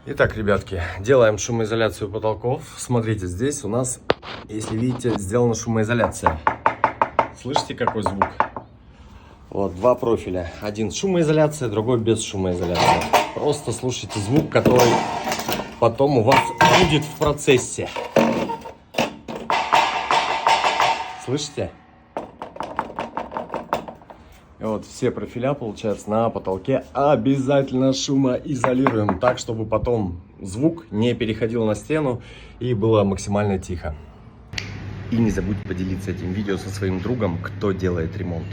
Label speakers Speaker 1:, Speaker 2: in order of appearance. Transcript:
Speaker 1: Итак, ребятки, делаем шумоизоляцию потолков. Смотрите, здесь у нас, если видите, сделана шумоизоляция. Слышите, какой звук? Вот, два профиля. Один с шумоизоляцией, другой без шумоизоляции. Просто слушайте звук, который потом у вас будет в процессе. Слышите? И вот все профиля, получается, на потолке обязательно шумоизолируем, так, чтобы потом звук не переходил на стену и было максимально тихо. И не забудь поделиться этим видео со своим другом, кто делает ремонт.